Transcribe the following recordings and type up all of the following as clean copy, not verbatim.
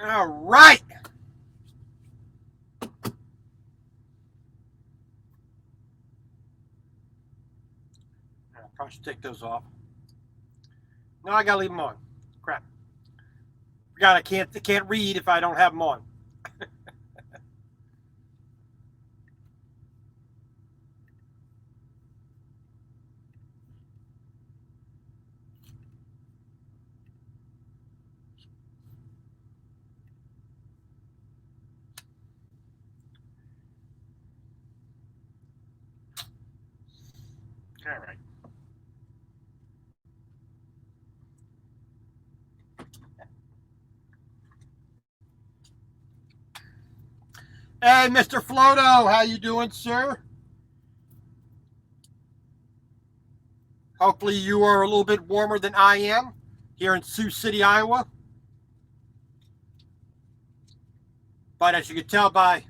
All right. I probably should take those off. No, I gotta leave them on. Crap. Forgot I can't read if I don't have them on. All right. Hey, Mr. Floto, how you doing, sir? Hopefully you are a little bit warmer than I am here in Sioux City, Iowa. But as you can tell by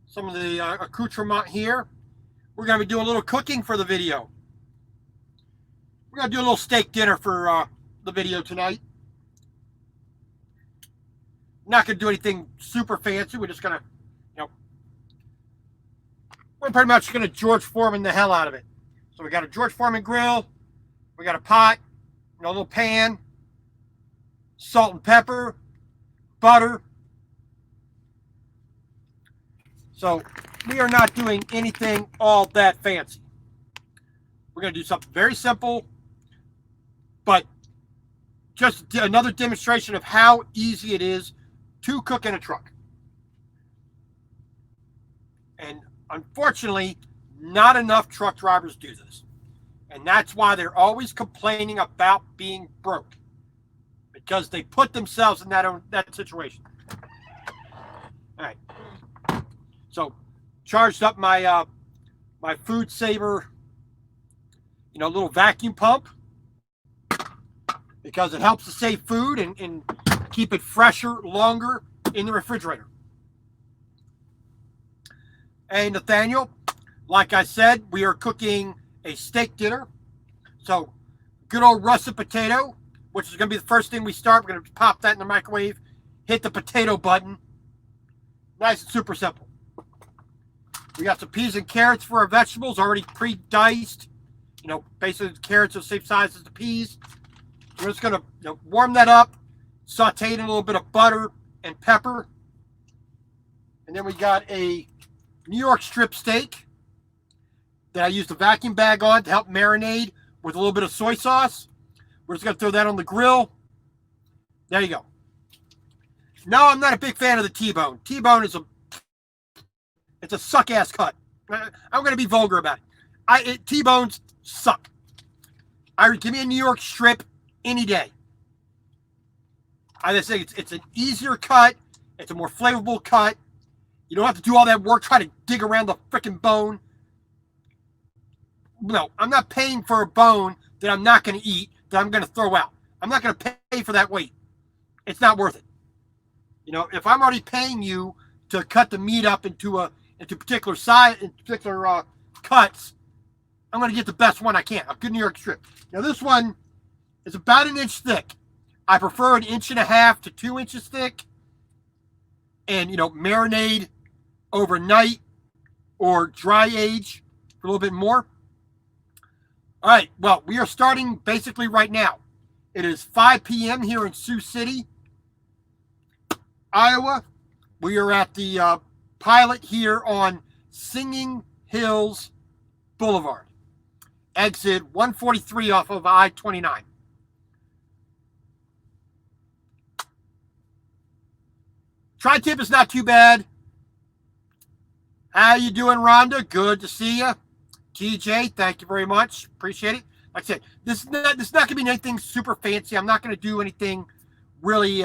some of the accoutrement here, we're going to be doing a little cooking for the video. We're going to do a little steak dinner for the video tonight. Not going to do anything super fancy. We're just going to, we're pretty much going to George Foreman the hell out of it. So we got a George Foreman grill. We got a pot, a little pan, salt and pepper, butter. So we are not doing anything all that fancy. We're going to do something very simple, but just another demonstration of how easy it is to cook in a truck. And unfortunately, not enough truck drivers do this. And that's why they're always complaining about being broke, because they put themselves in that situation. All right. So, charged up my my Food Saver, little vacuum pump, because it helps to save food and keep it fresher longer in the refrigerator. Hey, Nathaniel, like I said, we are cooking a steak dinner. So, good old russet potato, which is going to be the first thing we start. We're going to pop that in the microwave, hit the potato button. Nice and super simple. We got some peas and carrots for our vegetables, already pre-diced. Basically the carrots are the same size as the peas. We're just going to warm that up, saute in a little bit of butter and pepper. And then we got a New York strip steak that I used a vacuum bag on to help marinate with a little bit of soy sauce. We're just going to throw that on the grill. There you go. No, I'm not a big fan of the T-bone. T-bone is it's a suck-ass cut. I'm going to be vulgar about it. T-bones suck. Give me a New York strip any day. I just think it's an easier cut. It's a more flavorful cut. You don't have to do all that work trying to dig around the freaking bone. No, I'm not paying for a bone that I'm not going to eat, that I'm going to throw out. I'm not going to pay for that weight. It's not worth it. If I'm already paying you to cut the meat up into particular size, into particular cuts, I'm going to get the best one I can, a good New York strip. Now this one is about 1 inch thick. I prefer 1.5 inches to 2 inches thick. And marinade overnight or dry age for a little bit more. All right, well, we are starting basically right now. It is 5 p.m. here in Sioux City, Iowa. We are at the pilot here on Singing Hills Boulevard, exit 143 off of I-29. Tri-tip is not too bad. How you doing, Rhonda? Good to see you. TJ, thank you very much. Appreciate it. Like I said, this is not going to be anything super fancy. I'm not going to do anything really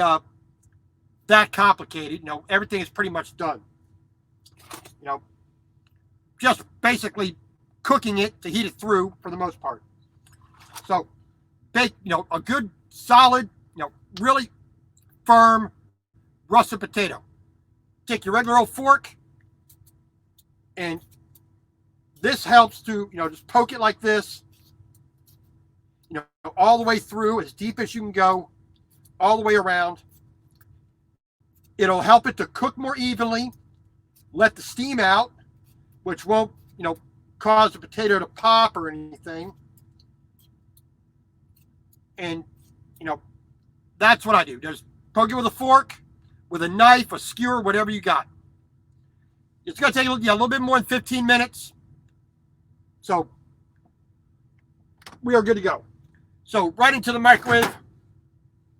that complicated. Everything is pretty much done. Just basically cooking it to heat it through for the most part. So, a good, solid, really firm russet potato. Take your regular old fork, and this helps to, just poke it like this, all the way through, as deep as you can go, all the way around. It'll help it to cook more evenly, let the steam out, which won't, cause the potato to pop or anything. And, you know, that's what I do. Just poke it with a fork, with a knife, a skewer, whatever you got. It's going to take a little bit more than 15 minutes. So we are good to go. So right into the microwave.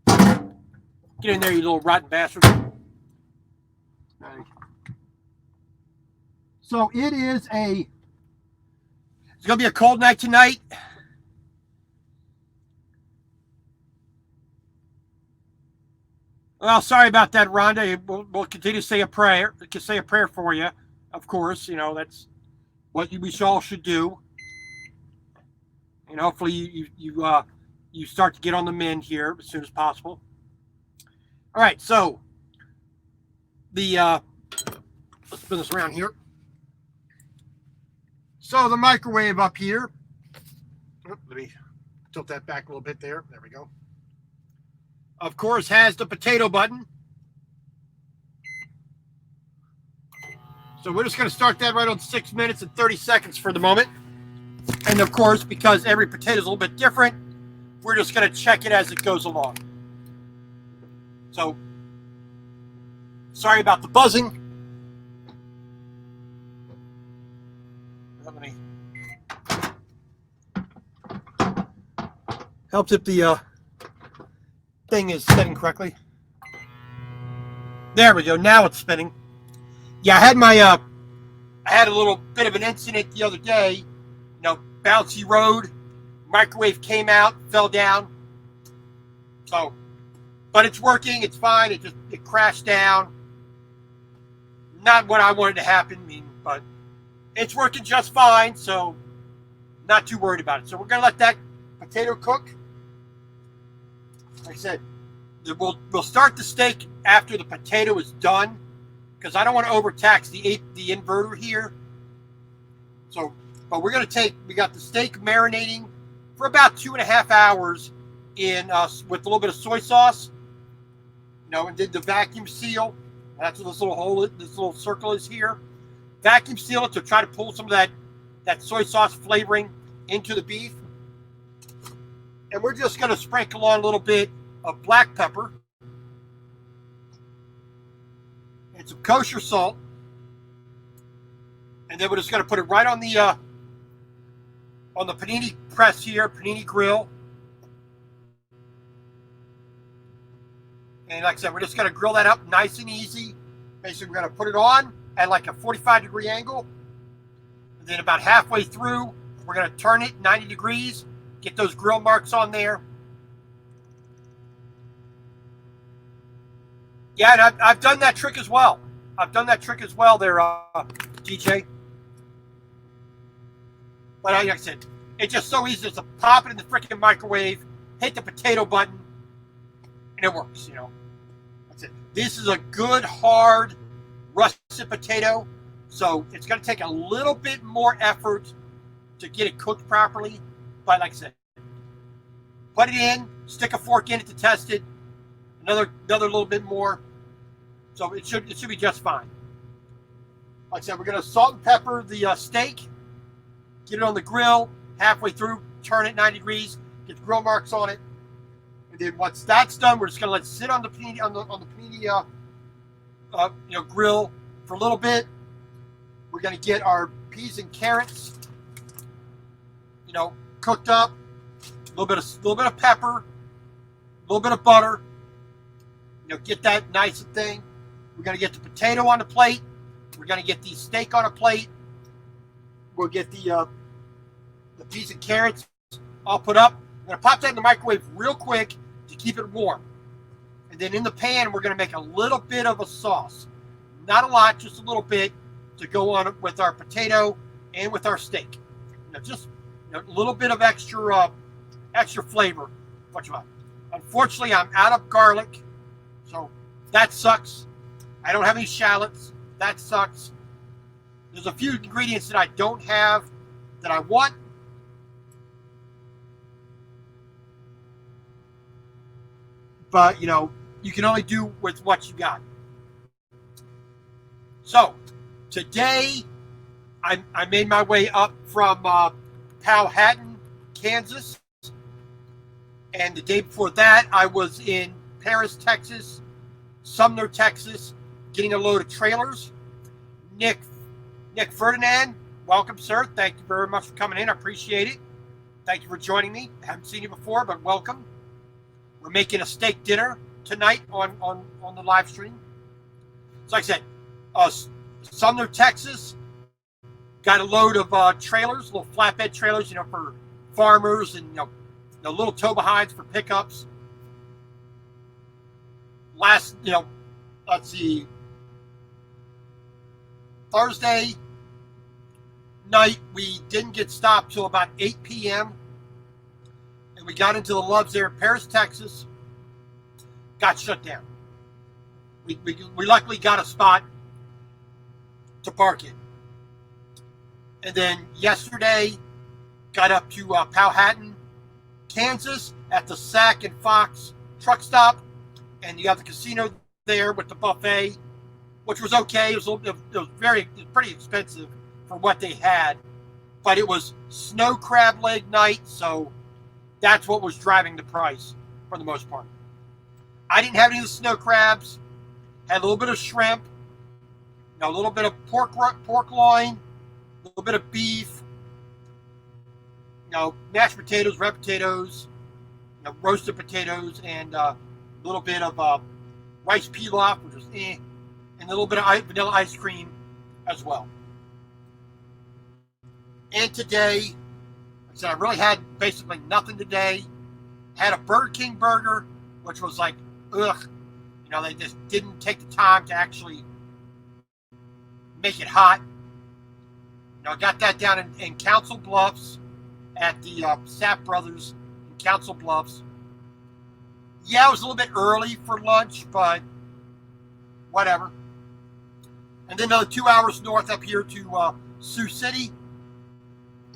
Get in there, you little rotten bastard. So it's going to be a cold night tonight. Well, sorry about that, Rhonda. We'll continue to say a prayer. Say a prayer for you, of course. That's what we all should do. And hopefully you start to get on the mend here as soon as possible. All right, so let's spin this around here. So the microwave up here. Let me tilt that back a little bit there. There we go. Of course, has the potato button. So we're just going to start that right on 6 minutes and 30 seconds for the moment. And of course, because every potato is a little bit different, we're just going to check it as it goes along. So, sorry about the buzzing. Helps if the thing is setting correctly. There we go. Now it's spinning. Yeah, I had a little bit of an incident the other day. Bouncy road, microwave came out, fell down. So, but it's working. It's fine. It crashed down. Not what I wanted to happen, but it's working just fine. So, not too worried about it. So we're gonna let that potato cook. Like I said, we'll start the steak after the potato is done, because I don't want to overtax the inverter here. So, but we got the steak marinating for about 2.5 hours in with a little bit of soy sauce. And did the vacuum seal. That's what this little circle is here. Vacuum seal it to try to pull some of that soy sauce flavoring into the beef. And we're just going to sprinkle on a little bit of black pepper and some kosher salt. And then we're just going to put it right on the panini press here, panini grill. And like I said, we're just going to grill that up nice and easy. Basically, we're going to put it on at like a 45-degree angle. And then about halfway through, we're going to turn it 90 degrees, get those grill marks on there. Yeah, and I've done that trick as well. There, DJ. But like I said, it's just so easy just to pop it in the freaking microwave, hit the potato button, and it works, That's it. This is a good, hard, russet potato, so it's going to take a little bit more effort to get it cooked properly. But like I said, put it in, stick a fork in it to test it, another little bit more. So it should be just fine. Like I said, we're going to salt and pepper the steak, get it on the grill, halfway through, turn it 90 degrees, get the grill marks on it. And then once that's done, we're just going to let it sit on the panini grill for a little bit. We're going to get our peas and carrots, cooked up. A little bit of pepper, a little bit of butter. Get that nice thing. We're going to get the potato on the plate. We're going to get the steak on a plate. We'll get the peas and carrots all put up. I'm going to pop that in the microwave real quick to keep it warm. And then in the pan, we're going to make a little bit of a sauce. Not a lot, just a little bit to go on with our potato and with our steak. Just a little bit of extra flavor. What you want. Unfortunately, I'm out of garlic, so that sucks. I don't have any shallots. That sucks. There's a few ingredients that I don't have that I want. But, you can only do with what you got. So today I made my way up from Powhatan, Kansas. And the day before that, I was in Paris, Texas, Sumner, Texas, getting a load of trailers. Nick Ferdinand, welcome, sir. Thank you very much for coming in. I appreciate it. Thank you for joining me. I haven't seen you before, but welcome. We're making a steak dinner tonight on the live stream. So like I said, Sumner, Texas, got a load of trailers, little flatbed trailers, for farmers and, the little tow behinds for pickups. Let's see, Thursday night, we didn't get stopped till about 8 p.m. And we got into the Loves there in Paris, Texas. Got shut down. We luckily got a spot to park in. And then yesterday, got up to Powhatan, Kansas, at the Sac and Fox truck stop, and you have the casino there with the buffet, which was okay. It was pretty expensive for what they had, but it was snow crab leg night, so that's what was driving the price for the most part. I didn't have any of the snow crabs. Had a little bit of shrimp, a little bit of pork loin, a little bit of beef, mashed potatoes, red potatoes, roasted potatoes, and a little bit of rice pilaf, which was and a little bit of vanilla ice cream as well. And today, like I said, I really had basically nothing today. Had a Burger King burger, which was like, ugh. They just didn't take the time to actually make it hot. I got that down in Council Bluffs at the Sapp Brothers in Council Bluffs. Yeah, it was a little bit early for lunch, but whatever. And then another 2 hours north up here to Sioux City.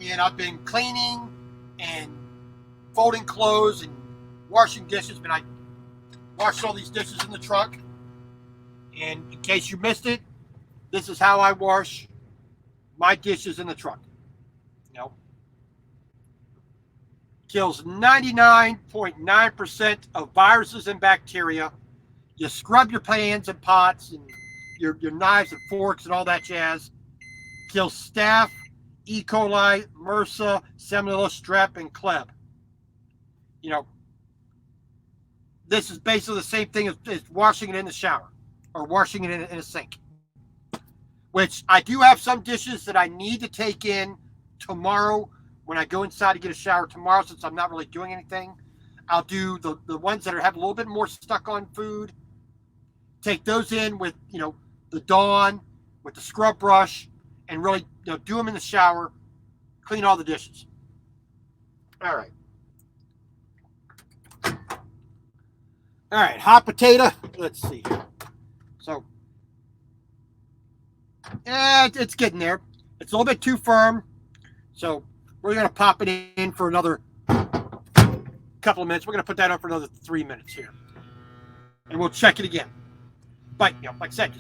And I've been cleaning and folding clothes and washing dishes, but I washed all these dishes in the truck. And in case you missed it, this is how I wash my dishes in the truck. Kills 99.9% of viruses and bacteria. You scrub your pans and pots and your knives and forks and all that jazz. Kills staph, E. coli, MRSA, Salmonella, strep, and Kleb. This is basically the same thing as washing it in the shower or washing it in a sink. Which I do have some dishes that I need to take in tomorrow when I go inside to get a shower tomorrow, since I'm not really doing anything. I'll do the ones that have a little bit more stuck on food. Take those in with, the Dawn, with the scrub brush, and really, do them in the shower, clean all the dishes. All right. All right, hot potato. Let's see here. So, it's getting there. It's a little bit too firm. So, we're going to pop it in for another couple of minutes. We're going to put that on for another 3 minutes here. And we'll check it again. But, like I said,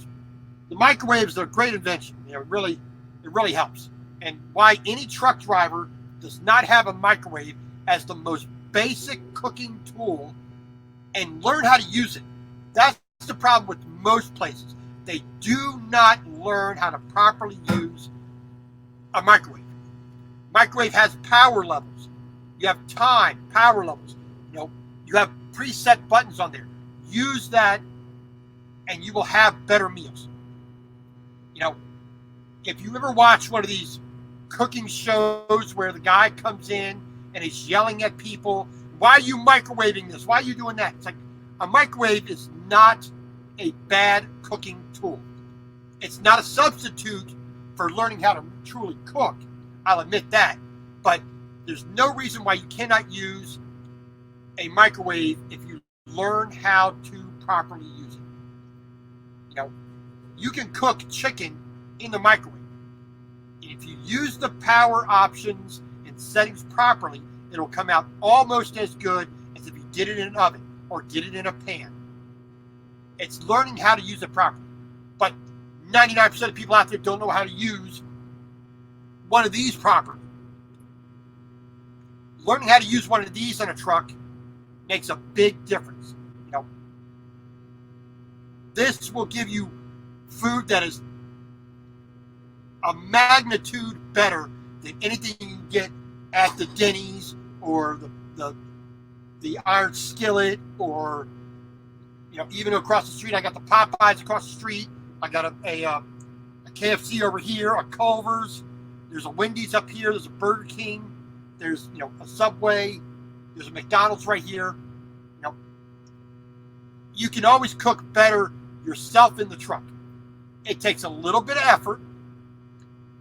the microwaves are a great invention. It really helps. And why any truck driver does not have a microwave as the most basic cooking tool and learn how to use it. That's the problem with most places. They do not learn how to properly use a microwave. Microwave has power levels. You have time, power levels. You have preset buttons on there. Use that and you will have better meals. If you ever watch one of these cooking shows where the guy comes in and he's yelling at people, why are you microwaving this? Why are you doing that? It's like, a microwave is not a bad cooking tool. It's not a substitute for learning how to truly cook. I'll admit that. But there's no reason why you cannot use a microwave if you learn how to properly use it. You can cook chicken in the microwave. And if you use the power options and settings properly, it'll come out almost as good as if you did it in an oven or did it in a pan. It's learning how to use it properly. But 99% of people out there don't know how to use one of these properly. Learning how to use one of these on a truck makes a big difference. You know, this will give you food that is a magnitude better than anything you can get at the Denny's or the Iron Skillet, or even across the street. I got the Popeyes across the street. I got a KFC over here, a Culver's. There's a Wendy's up here. There's a Burger King. There's a Subway. There's a McDonald's right here. You can always cook better yourself in the truck. It takes a little bit of effort,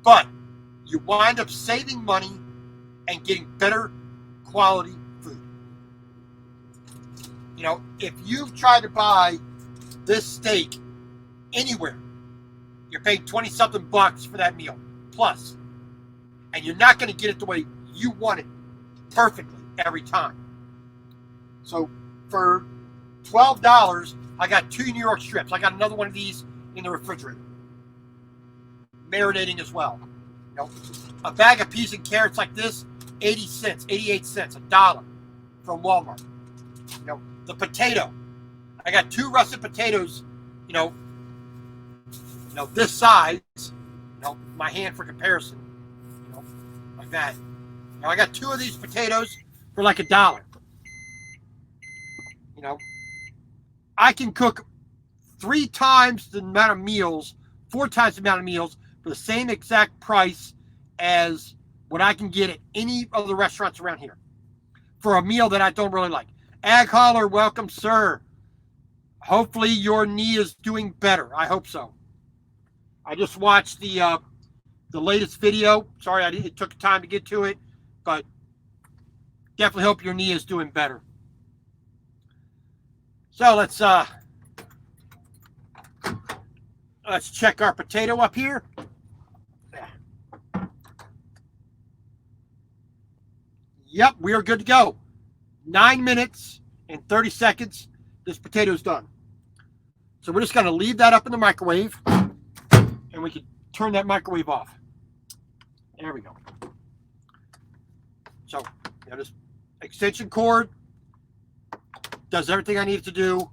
but you wind up saving money and getting better quality food. If you've tried to buy this steak anywhere, you're paying 20-something bucks for that meal plus, and you're not going to get it the way you want it perfectly every time. So for $12, I got 2 New York strips. I got another one of these in the refrigerator, marinating as well. A bag of peas and carrots like this, 80 cents, 88 cents, $1 from Walmart. The potato. I got 2 russet potatoes, this size, my hand for comparison, like that. I got 2 of these potatoes for like $1. I can cook 3 times the amount of meals, 4 times the amount of meals for the same exact price as what I can get at any of the restaurants around here for a meal that I don't really like. Ag Holler, welcome, sir. Hopefully your knee is doing better. I hope so. I just watched the latest video. Sorry, it took time to get to it, but definitely hope your knee is doing better. So let's check our potato up here. Yep, we are good to go. 9 minutes and 30 seconds. This potato's done. So we're just going to leave that up in the microwave, and we can turn that microwave off. There we go. So, this extension cord does everything I need it to do.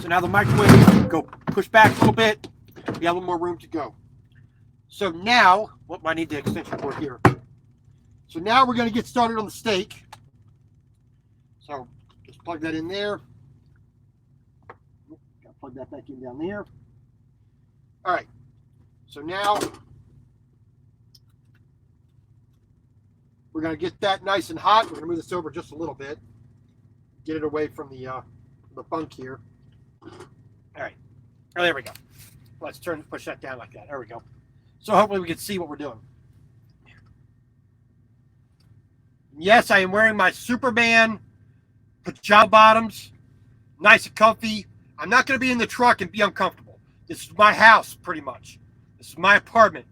So now the microwave, go push back a little bit. We have a little more room to go. So now, I need the extension cord here. So now we're going to get started on the steak. So just plug that in there. Gotta plug that back in down there. All right. So now we're going to get that nice and hot. We're going to move this over just a little bit. Get it away from the bunk here. All right. Oh, there we go. Let's push that down like that. There we go. So hopefully we can see what we're doing. Yes, I am wearing my Superman pajama bottoms. Nice and comfy. I'm not going to be in the truck and be uncomfortable. This is my house, pretty much. This is my apartment.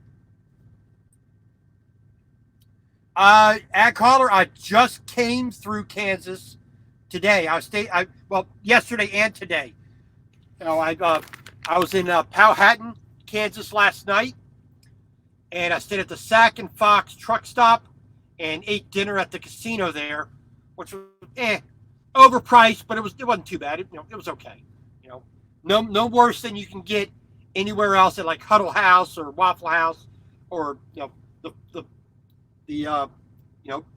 Ag Caller, I just came through Kansas today. Yesterday and today. I was in Powhatan, Kansas last night, and I stayed at the Sack and Fox truck stop and ate dinner at the casino there, which was overpriced, but it wasn't too bad. It was okay. No worse than you can get anywhere else at like Huddle House or Waffle House or the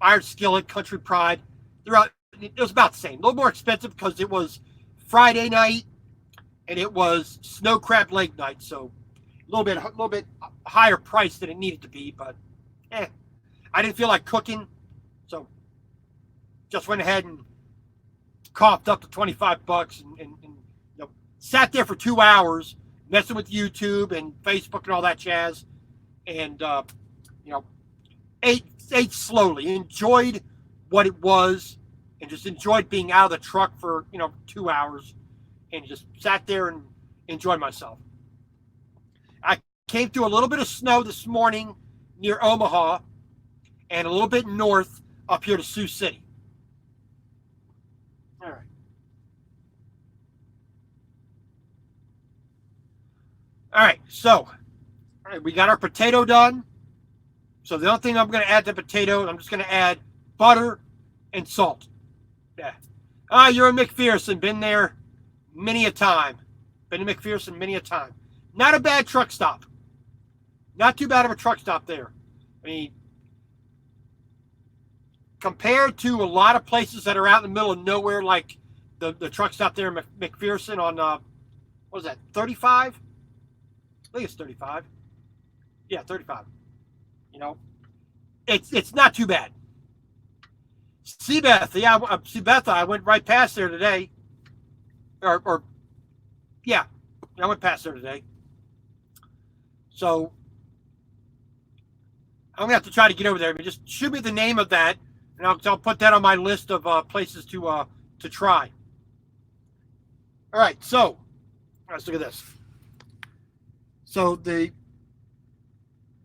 Iron Skillet, Country Pride. It was about the same. A little more expensive because it was Friday night and it was snow crab leg night, so a little bit higher price than it needed to be, but I didn't feel like cooking, so just went ahead and coughed up to $25 and sat there for 2 hours messing with YouTube and Facebook and all that jazz, and ate slowly, enjoyed what it was, and just enjoyed being out of the truck for 2 hours, and just sat there and enjoyed myself. I came through a little bit of snow this morning near Omaha, and a little bit north up here to Sioux City. All right. All right, so all right, we got our potato done. So the only thing I'm going to add to potato, I'm just going to add butter and salt. Yeah. You're a McPherson. Been there many a time. Been to McPherson many a time. Not a bad truck stop. Not too bad of a truck stop there. I mean, compared to a lot of places that are out in the middle of nowhere, like the truck stop there in McPherson on, what was that, 35? I think it's 35. Yeah, 35. You know, it's not too bad. Seabeth, yeah, Seabeth, I went right past there today. Yeah, I went past there today. So I'm gonna have to try to get over there. But just shoot me the name of that, and I'll put that on my list of places to try. All right, so let's look at this. So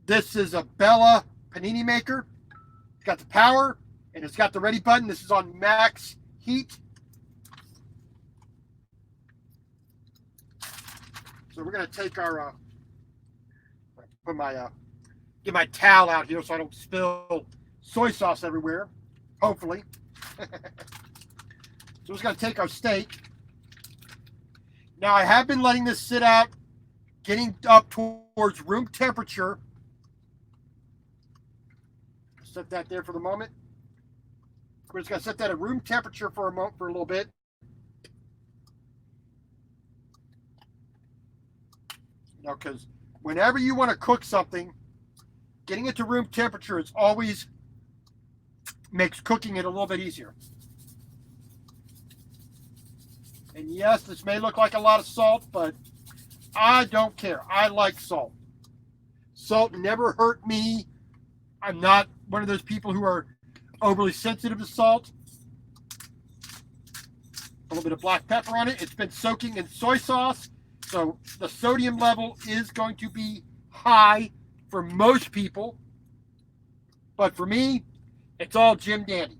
this is a Bella panini maker. It's got the power and it's got the ready button. This is on max heat. So we're gonna take our get my towel out here so I don't spill soy sauce everywhere. Hopefully. So we're just gonna take our steak. Now I have been letting this sit out, getting up towards room temperature. Set that there for the moment. We're just gonna set that at room temperature for a little bit. You know, because whenever you want to cook something, getting it to room temperature is always makes cooking it a little bit easier. And yes, this may look like a lot of salt, but I don't care. I like salt. Salt never hurt me. I'm not one of those people who are overly sensitive to salt. A little bit of black pepper on it. It's been soaking in soy sauce, so the sodium level is going to be high for most people. But for me, it's all Jim Dandy.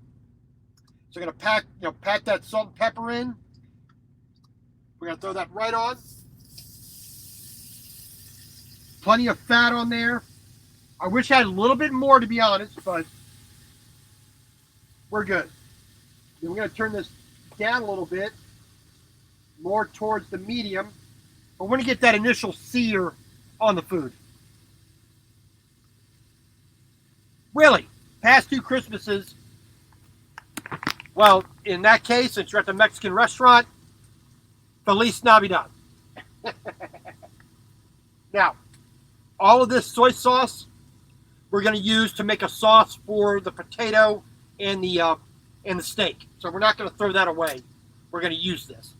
So I'm gonna pack that salt and pepper in. We're gonna throw that right on. Plenty of fat on there. I wish I had a little bit more, to be honest, but we're good. Then we're going to turn this down a little bit, more towards the medium. But we're going to get that initial sear on the food. Really, past 2 Christmases, well, in that case, since you're at the Mexican restaurant, Feliz Navidad. Now, all of this soy sauce we're going to use to make a sauce for the potato and the steak. So we're not going to throw that away. We're going to use this.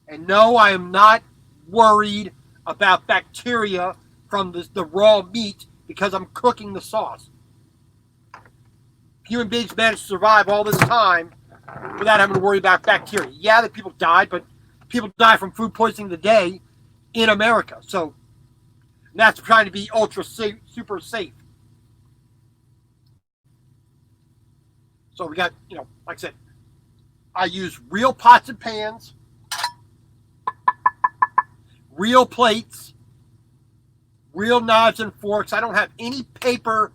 And no, I am not worried about bacteria from the raw meat because I'm cooking the sauce. Human beings managed to survive all this time without having to worry about bacteria. Yeah, that people died, but people die from food poisoning today in America. So that's trying to be ultra safe, super safe. So we got, like I said, I use real pots and pans, real plates, real knives and forks. I don't have any paper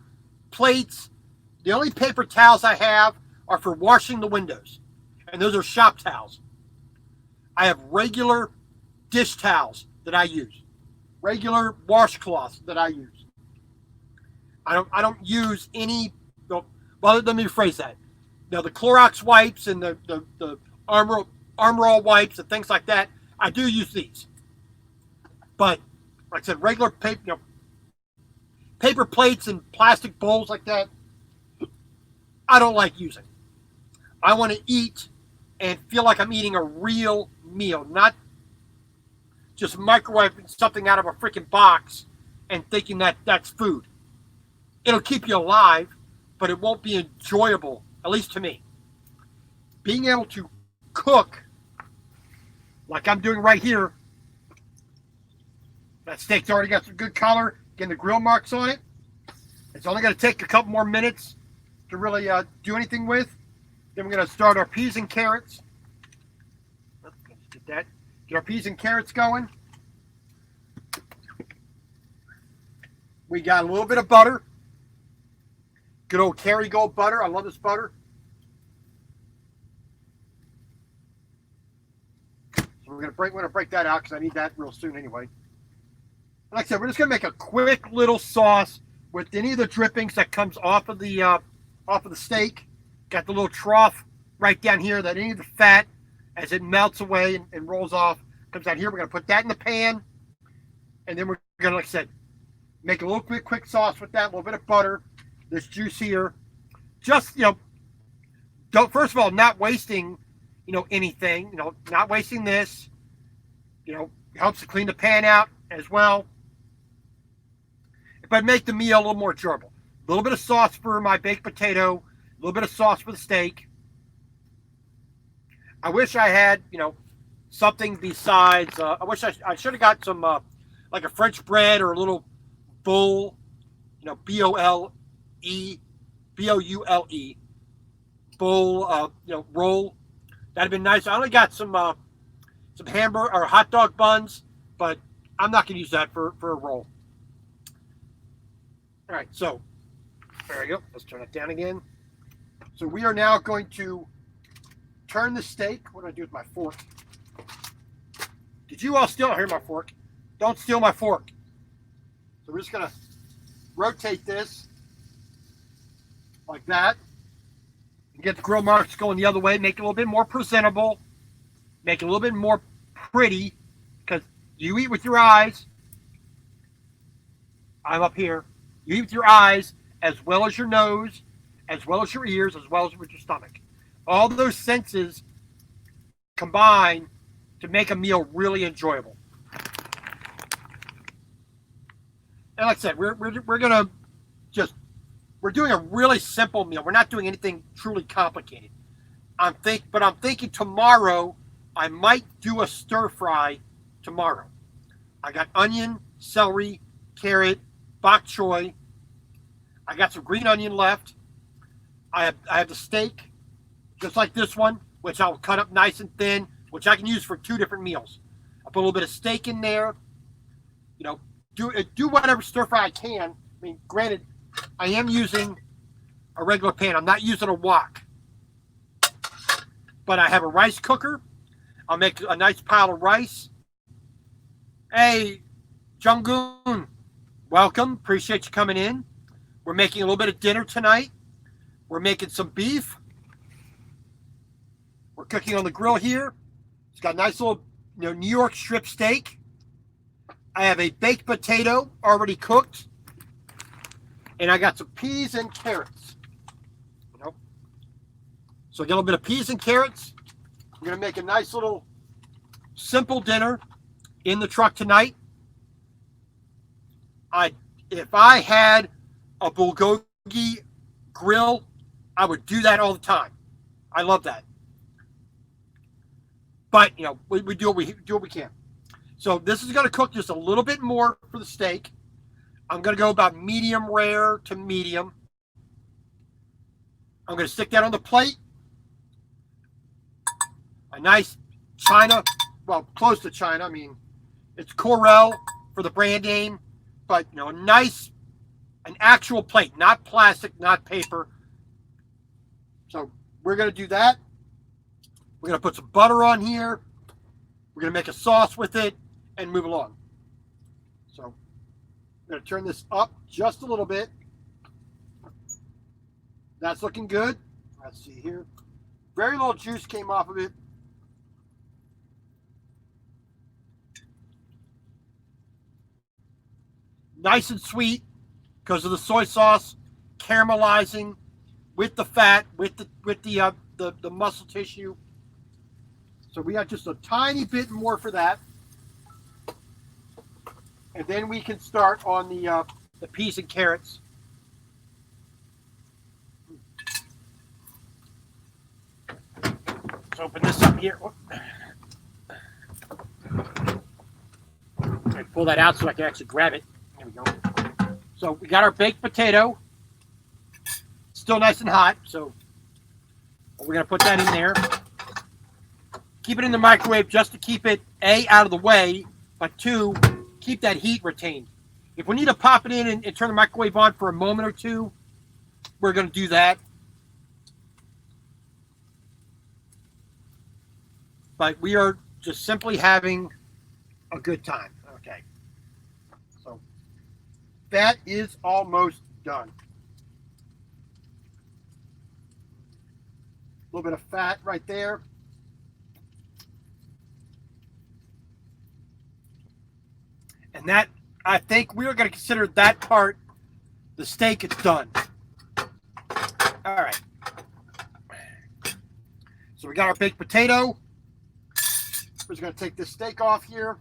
plates. The only paper towels I have are for washing the windows, and those are shop towels. I have regular dish towels that I use. Regular washcloths that I use. I don't use any. Well, let me rephrase that. Now the Clorox wipes and the Armor All wipes and things like that, I do use these. But like I said, regular paper, paper plates and plastic bowls like that, I don't like using. I want to eat and feel like I'm eating a real meal, not just microwaving something out of a freaking box and thinking that that's food. It'll keep you alive, but it won't be enjoyable, at least to me. Being able to cook like I'm doing right here, that steak's already got some good color, getting the grill marks on it. It's only going to take a couple more minutes to really do anything with. Then we're going to start our peas and carrots. Let's get our peas and carrots going. We got a little bit of butter. Good old Kerrygold butter. I love this butter. So we're gonna break that out because I need that real soon anyway. Like I said, we're just gonna make a quick little sauce with any of the drippings that comes off of the steak. Got the little trough right down here that any of the fat, as it melts away and rolls off, comes out here. We're gonna put that in the pan, and then we're gonna, like I said, make a little quick sauce with that. A little bit of butter, this juice here. Just don't, first of all, not wasting anything. Not wasting this. Helps to clean the pan out as well. But make the meal a little more enjoyable. A little bit of sauce for my baked potato, a little bit of sauce for the steak. I wish I had, something besides, I wish I should have got some, like a French bread or a little bowl, B-O-U-L-E, bowl, roll. That'd have been nice. I only got some hamburger or hot dog buns, but I'm not going to use that for a roll. All right, so there we go. Let's turn it down again. So we are now going to turn the steak. What do I do with my fork? Did you all steal? Here's my fork. Don't steal my fork. So we're just going to rotate this like that. And get the grill marks going the other way. Make it a little bit more presentable. Make it a little bit more pretty. Because you eat with your eyes. I'm up here. You eat with your eyes as well as your nose, as well as your ears, as well as with your stomach. All those senses combine to make a meal really enjoyable. And like I said, we're gonna we're doing a really simple meal. We're not doing anything truly complicated. I'm thinking tomorrow I might do a stir fry tomorrow. I got onion, celery, carrot, bok choy. I got some green onion left. I have the steak, just like this one, which I'll cut up nice and thin, which I can use for 2 different meals. I put a little bit of steak in there. Do whatever stir fry I can. I mean, granted, I am using a regular pan. I'm not using a wok. But I have a rice cooker. I'll make a nice pile of rice. Hey, Junggoon. Welcome. Appreciate you coming in. We're making a little bit of dinner tonight. We're making some beef. We're cooking on the grill here. It's got a nice little, New York strip steak. I have a baked potato already cooked. And I got some peas and carrots. So I got a little bit of peas and carrots. We're going to make a nice little simple dinner in the truck tonight. If I had a bulgogi grill, I would do that all the time. I love that. But we do what we can. So this is going to cook just a little bit more for the steak. I'm going to go about medium rare to medium. I'm going to stick that on the plate. A nice China, well, close to China. I mean, it's Corel for the brand name, but an actual plate, not plastic, not paper. So we're going to do that. We're going to put some butter on here. We're going to make a sauce with it and move along. So I'm going to turn this up just a little bit. That's looking good. Let's see here. Very little juice came off of it. Nice and sweet because of the soy sauce caramelizing with the fat, with the muscle tissue. So we got just a tiny bit more for that. And then we can start on the peas and carrots. Let's open this up here. And pull that out so I can actually grab it. There we go. So we got our baked potato. Still nice and hot, so we're going to put that in there. Keep it in the microwave just to keep it, A, out of the way, but 2, keep that heat retained. If we need to pop it in and turn the microwave on for a moment or two, we're going to do that. But we are just simply having a good time. Okay. So that is almost done. A little bit of fat right there. And that, I think we're going to consider that part, the steak is done. All right. So we got our baked potato. We're just going to take this steak off here.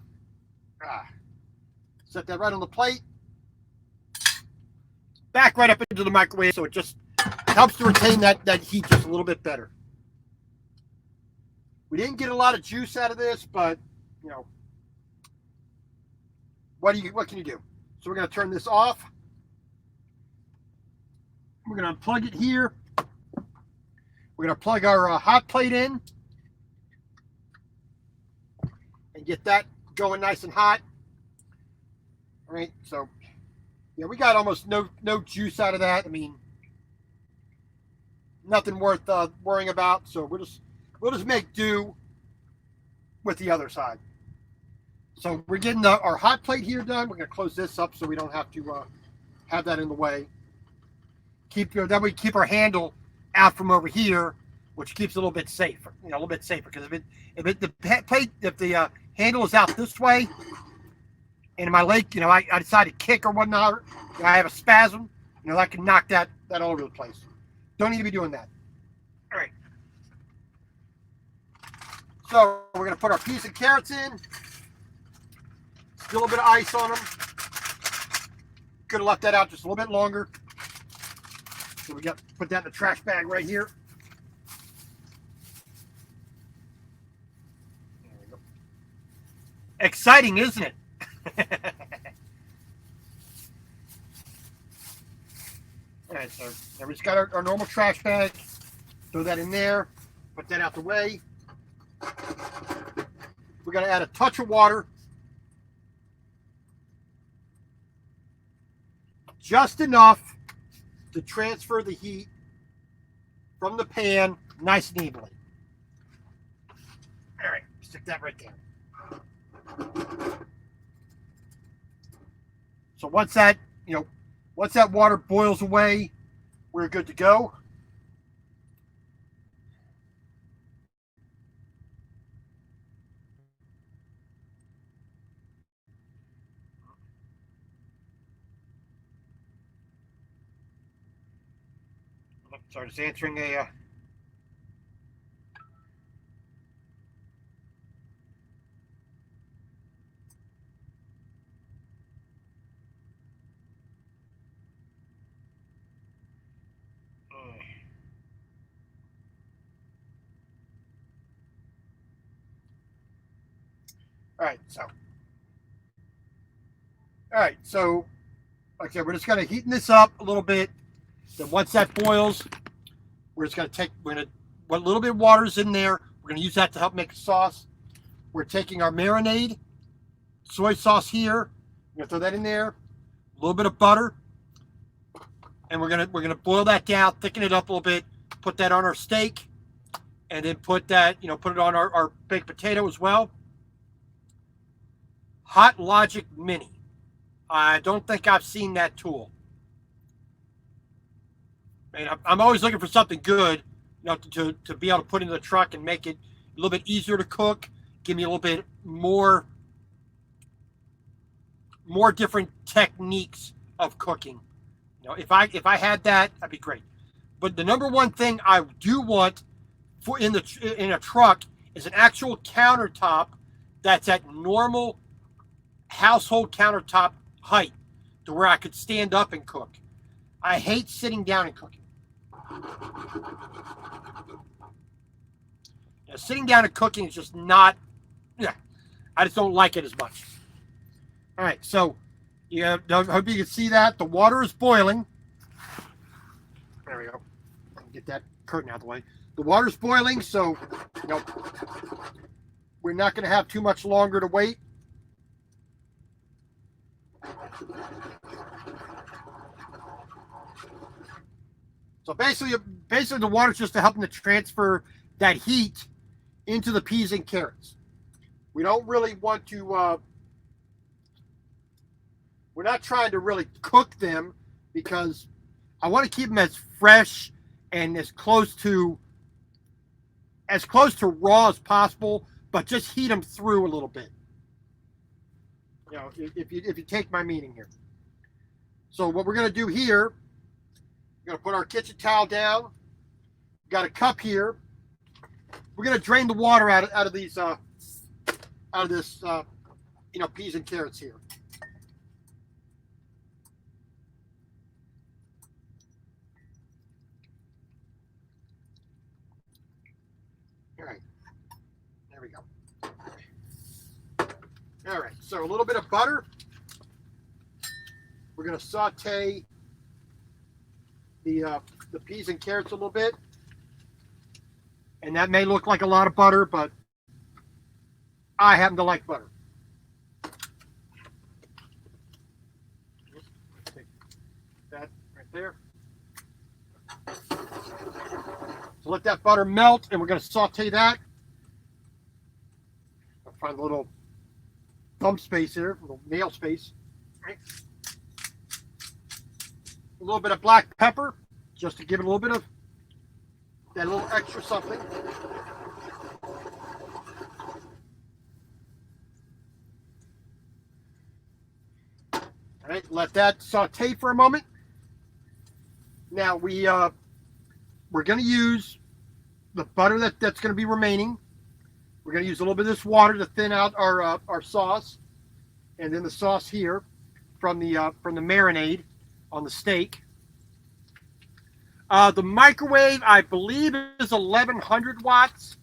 Set that right on the plate. Back right up into the microwave so it just helps to retain that heat just a little bit better. We didn't get a lot of juice out of this, but, you know, what can you do? So we're going to turn this off. We're going to unplug it here. We're going to plug our hot plate in and get that going nice and hot. All right, so yeah, we got almost no juice out of that. I mean, nothing worth worrying about. So we'll just make do with the other side. So we're getting our hot plate here done. We're going to close this up so we don't have to have that in the way. That way keep our handle out from over here, which keeps it a little bit safer. You know, a little bit safer because if the handle is out this way, and in my leg, you know, I decide to kick or whatnot, you know, I have a spasm, you know, that can knock that all over the place. Don't need to be doing that. All right. So we're going to put our peas and carrots in. Still a little bit of ice on them. Could have left that out just a little bit longer. So we got to put that in the trash bag right here. There we go. Exciting, isn't it? All right, so now we just got our normal trash bag. Throw that in there. Put that out the way. We're going to add a touch of water. Just enough to transfer the heat from the pan nice and evenly. All right, stick that right there. So once that water boils away, we're good to go. Sorry, just answering a all right, so like I said, we're just gonna heating this up a little bit. Then once that boils, we're gonna what little bit of water is in there, we're gonna use that to help make a sauce. We're taking our marinade, soy sauce here. We're gonna throw that in there, a little bit of butter, and we're gonna boil that down, thicken it up a little bit, put that on our steak, and then put it on our baked potato as well. Hot Logic Mini. I don't think I've seen that tool. And I'm always looking for something good, you know, to be able to put in the truck and make it a little bit easier to cook, give me a little bit more different techniques of cooking. You know, if I had that, that'd be great. But the number one thing I do want in a truck is an actual countertop that's at normal household countertop height to where I could stand up and cook. I hate sitting down and cooking. You know, sitting down and cooking is just not, I just don't like it as much. All right, so I hope you can see that. The water is boiling. There we go. Get that curtain out of the way. The water's boiling, so we're not going to have too much longer to wait. So basically the water's just to help them to transfer that heat into the peas and carrots. We don't really want to, we're not trying to really cook them because I want to keep them as fresh and as close to raw as possible, but just heat them through a little bit. You know, if you take my meaning here. So what we're going to do here, we're going to put our kitchen towel down. We've got a cup here. We're going to drain the water out of these peas and carrots here. All right, there we go. All right, so a little bit of butter. We're going to saute the peas and carrots a little bit. And that may look like a lot of butter, but I happen to like butter. Take that right there. So let that butter melt, and we're going to saute that. I'll find a little thumb space here, a little nail space. Right. A little bit of black pepper, just to give it a little bit of that little extra something. All right, let that saute for a moment. Now we're going to use the butter that's going to be remaining. We're going to use a little bit of this water to thin out our sauce, and then the sauce here from the marinade on the steak. The microwave, I believe, is 1100 watts.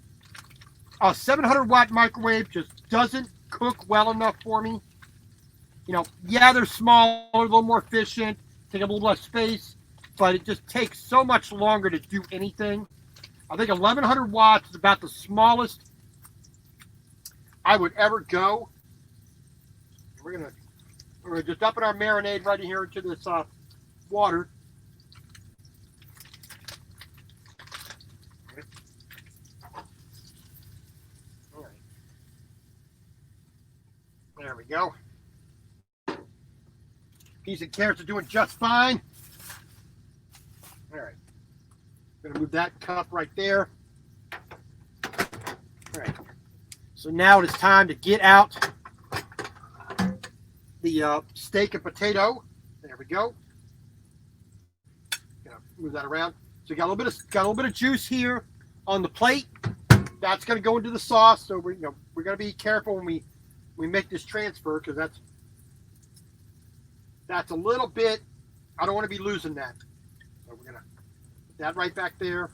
A 700 watt microwave just doesn't cook well enough for me. You know, yeah, they're smaller, a little more efficient, take up a little less space, but it just takes so much longer to do anything. I think 1100 watts is about the smallest I would ever go. We're gonna just dump our marinade right here into this water. All right. There we go. Peas and carrots are doing just fine. All right. I'm gonna move that cup right there. All right. So now it is time to get out the steak and potato. There we go. Gonna move that around. So we got a little bit of juice here on the plate. That's gonna go into the sauce. So we're gonna be careful when we make this transfer, because that's a little bit. I don't want to be losing that. So we're gonna put that right back there.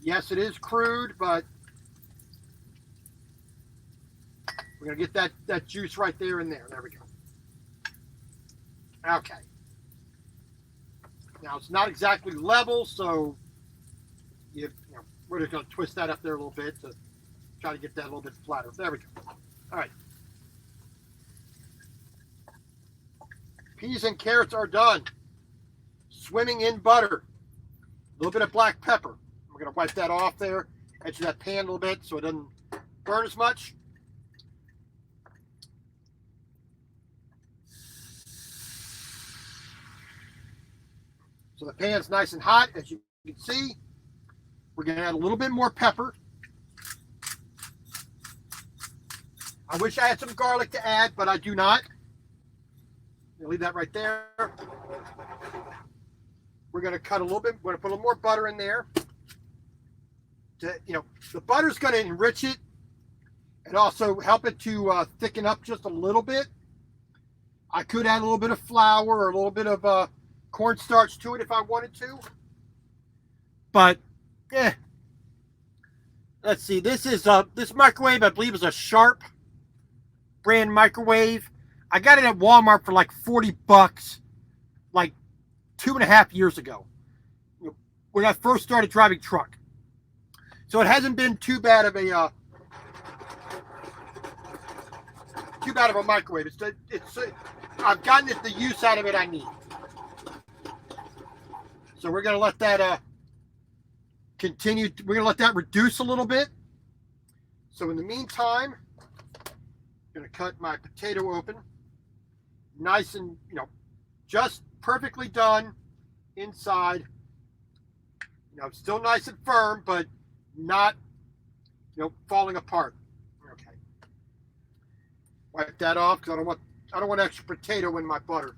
Yes, it is crude, but we're gonna get that juice right there and there. There we go. Okay. Now it's not exactly level, so we're just gonna twist that up there a little bit to try to get that a little bit flatter. There we go. All right. Peas and carrots are done. Swimming in butter. A little bit of black pepper. We're gonna wipe that off there, edge of that pan a little bit so it doesn't burn as much. So the pan's nice and hot, as you can see. We're going to add a little bit more pepper. I wish I had some garlic to add, but I do not. I'll leave that right there. We're going to cut a little bit. We're going to put a little more butter in there. The butter's going to enrich it and also help it to thicken up just a little bit. I could add a little bit of flour or a little bit of cornstarch to it if I wanted to, but let's see. This is this microwave, I believe, is a Sharp brand microwave. I got it at Walmart for like $40, like 2.5 years ago, when I first started driving truck. So it hasn't been too bad of a microwave. I've gotten the use out of it I need. So we're going to let that continue. We're going to let that reduce a little bit. So in the meantime, I'm going to cut my potato open. Nice and, just perfectly done inside. Still nice and firm, but not, falling apart. Okay. Wipe that off because I don't want extra potato in my butter.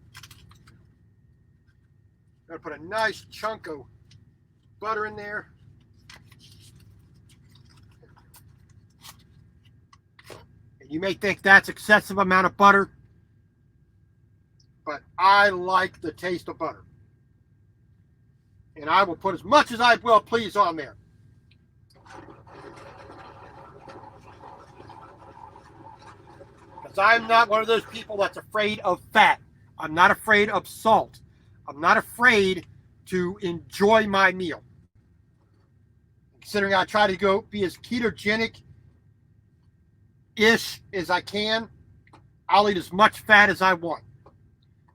Got to put a nice chunk of butter in there. And you may think that's excessive amount of butter, but I like the taste of butter. And I will put as much as I will please on there. Because I'm not one of those people that's afraid of fat. I'm not afraid of salt. I'm not afraid to enjoy my meal. Considering I try to be as ketogenic-ish as I can, I'll eat as much fat as I want.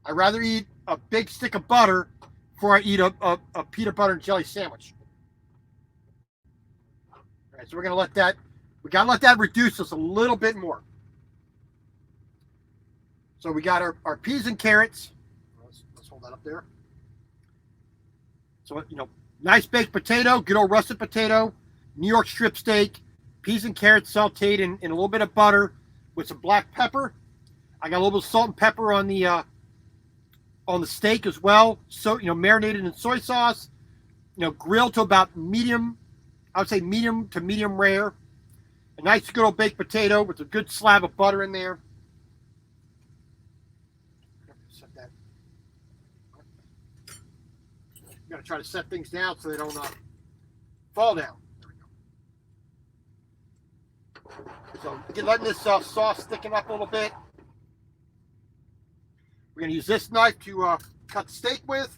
I'd rather eat a big stick of butter before I eat a peanut butter and jelly sandwich. All right, so we're going to let that reduce us a little bit more. So we got our peas and carrots. Let's hold that up there. So, nice baked potato, good old russet potato, New York strip steak, peas and carrots sauteed in a little bit of butter with some black pepper. I got a little bit of salt and pepper on the steak as well. So, marinated in soy sauce, grilled to about medium, I would say medium to medium rare. A nice good old baked potato with a good slab of butter in there. Set that. You got to try to set things down so they don't fall down. There we go. So again, letting this sauce thicken up a little bit. We're going to use this knife to cut the steak with,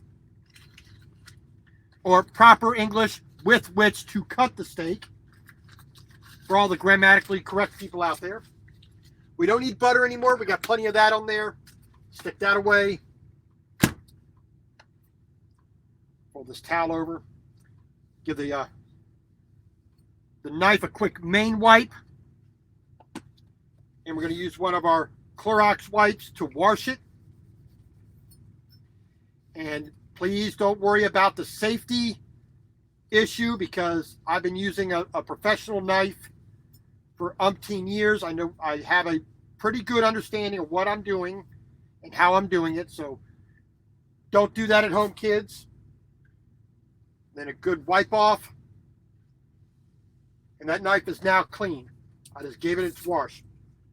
or proper English, with which to cut the steak, for all the grammatically correct people out there. We don't need butter anymore. We got plenty of that on there. Stick that away. Fold this towel over. Give the knife a quick main wipe. And we're going to use one of our Clorox wipes to wash it. And please don't worry about the safety issue, because I've been using a professional knife for umpteen years. I know I have a pretty good understanding of what I'm doing and how I'm doing it. So don't do that at home, kids. Then a good wipe off. And that knife is now clean. I just gave it its wash.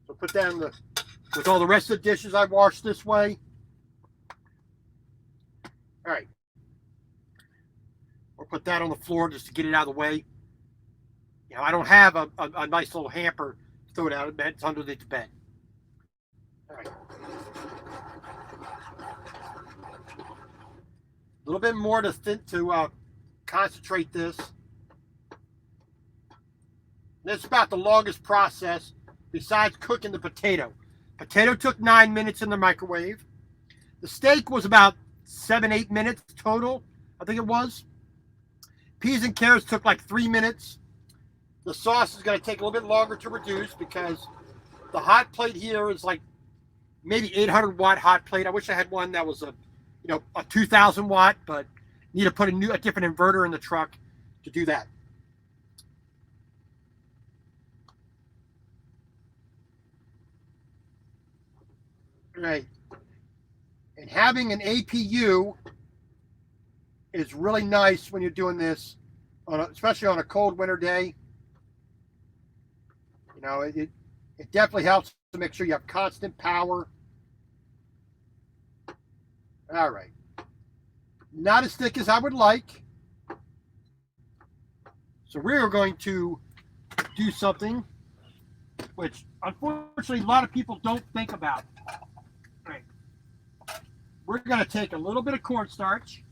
So put that in with all the rest of the dishes I washed this way. All right. Or put that on the floor just to get it out of the way. I don't have a nice little hamper to throw it out of bed. It's underneath the bed. All right. A little bit more to concentrate this. This is about the longest process besides cooking the potato. Potato took 9 minutes in the microwave. The steak was about 7-8 minutes total, I think it was. Peas and carrots took like 3 minutes. The sauce is going to take a little bit longer to reduce because the hot plate here is like maybe 800 watt hot plate. I wish I had one that was a 2000 watt, but need to put a different inverter in the truck to do that. All right. And having an APU is really nice when you're doing this, especially on a cold winter day. It definitely helps to make sure you have constant power. All right. Not as thick as I would like. So we're going to do something which, unfortunately, a lot of people don't think about. Right. We're going to take a little bit of cornstarch,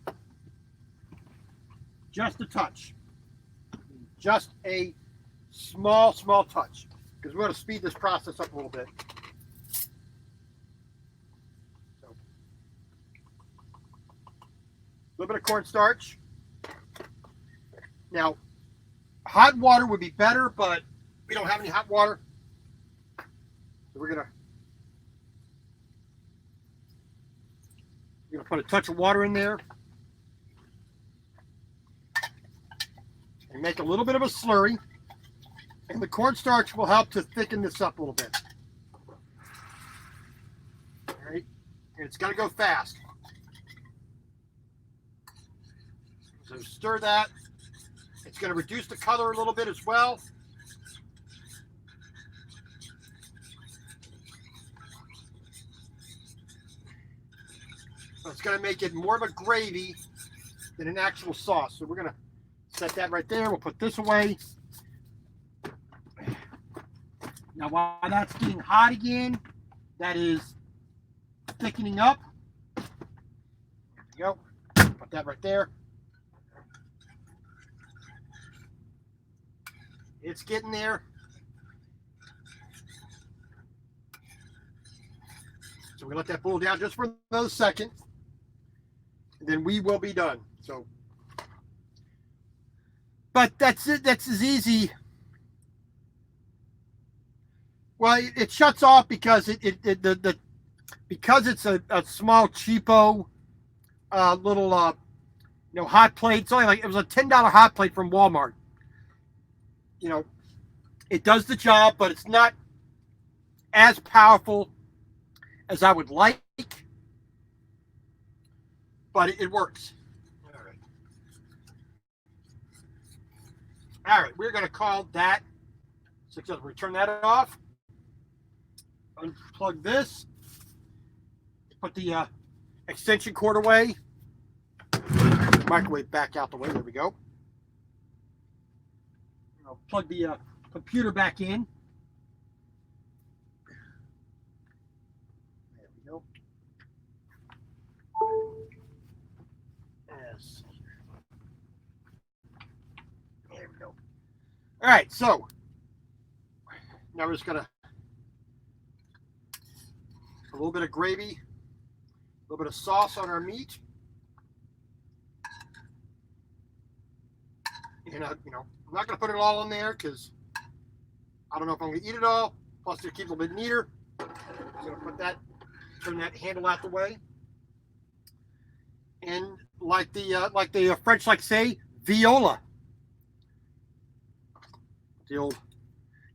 just a touch, just a small touch, because we're going to speed this process up a little bit. So, little bit of cornstarch. Now, hot water would be better, but we don't have any hot water. So we're gonna put a touch of water in there and make a little bit of a slurry. And the cornstarch will help to thicken this up a little bit. All right, and it's gonna go fast. So stir that. It's going to reduce the color a little bit as well. So it's going to make it more of a gravy than an actual sauce. So we're going to set that right there. We'll put this away. Now while that's getting hot again, that is thickening up. There we go. Put that right there. It's getting there. So we let that boil down just for another second. And then we will be done. So, but that's it. That's as easy. Well, it shuts off because because it's a small cheapo little hot plate. It's only like, it was a $10 hot plate from Walmart. You know, it does the job, but it's not as powerful as I would like, but it works. All right, we're going to call that success. We turn that off, unplug this, put the extension cord away, microwave back out the way. There we go. I'll plug the computer back in. There we go. Yes. There we go. All right, so now we're just gonna a little bit of gravy, a little bit of sauce on our meat, and I'm not going to put it all in there because I don't know if I'm going to eat it all. Plus, it keeps it a little bit neater. I'm going to put that, turn that handle out the way. And like the French like to say, viola. The old.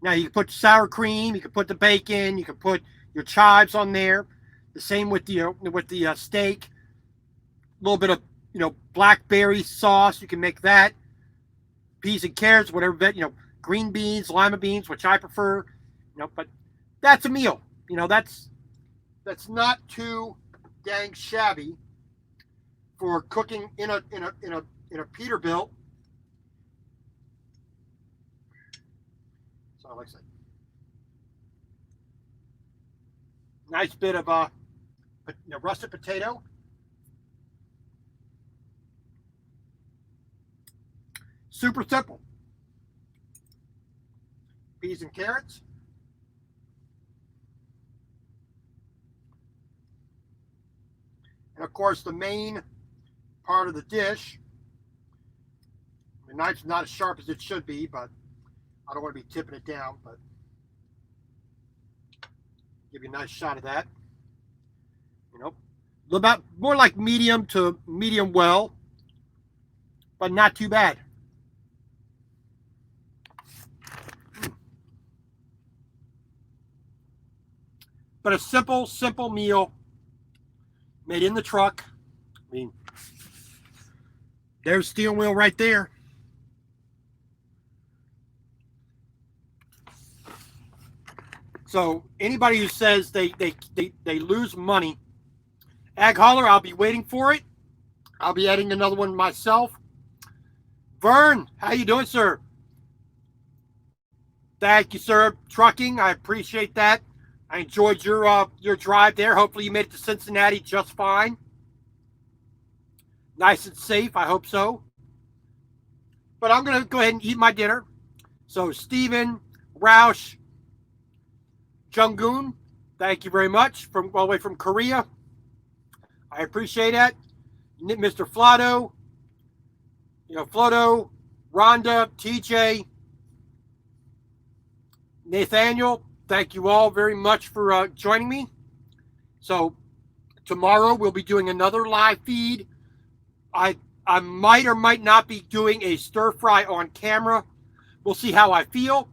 Now you can put sour cream. You can put the bacon. You can put your chives on there. The same with the steak. A little bit of blackberry sauce. You can make that. Peas and carrots, whatever, green beans, lima beans, which I prefer, but that's a meal. That's not too dang shabby for cooking in a Peterbilt. So like I said, nice bit of russet potato. Super simple. Peas and carrots. And of course, the main part of the dish. The knife's not as sharp as it should be, but I don't want to be tipping it down, but give you a nice shot of that. About more like medium to medium well, but not too bad. But a simple meal made in the truck. I mean, there's steering wheel right there. So anybody who says they lose money, Ag Holler, I'll be waiting for it. I'll be adding another one myself. Vern, how you doing, sir? Thank you, sir. Trucking, I appreciate that. I enjoyed your drive there. Hopefully you made it to Cincinnati just fine. Nice and safe, I hope so. But I'm going to go ahead and eat my dinner. So Stephen, Roush, Junggoon, thank you very much, all the way from Korea. I appreciate that. Mr. Flotto, Floto, Rhonda, TJ, Nathaniel, thank you all very much for joining me. So tomorrow we'll be doing another live feed. I might or might not be doing a stir fry on camera. We'll see how I feel.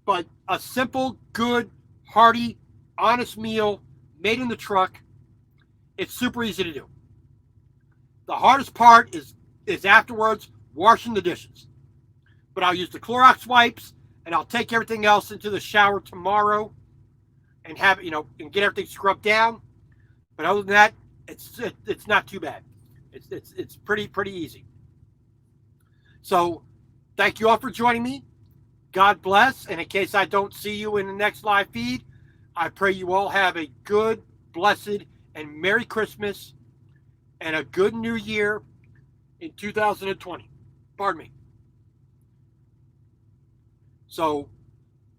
But a simple, good, hearty, honest meal made in the truck. It's super easy to do. The hardest part is afterwards washing the dishes. But I'll use the Clorox wipes and I'll take everything else into the shower tomorrow and have and get everything scrubbed down. But other than that, it's not too bad. It's pretty easy. So thank you all for joining me. God bless. And in case I don't see you in the next live feed, I pray you all have a good, blessed, and Merry Christmas and a good New Year in 2020. Pardon me. So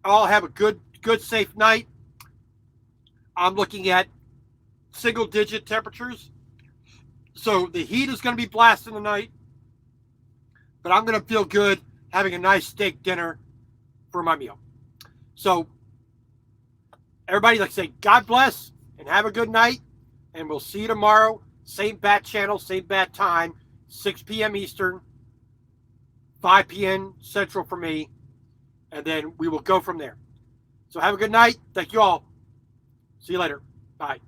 all have a good, safe night. I'm looking at single-digit temperatures. So the heat is going to be blasting tonight. But I'm going to feel good having a nice steak dinner for my meal. So everybody, like I say, God bless and have a good night. And we'll see you tomorrow. Same bat channel, same bat time, 6 p.m. Eastern, 5 p.m. Central for me. And then we will go from there. So have a good night. Thank you all. See you later. Bye.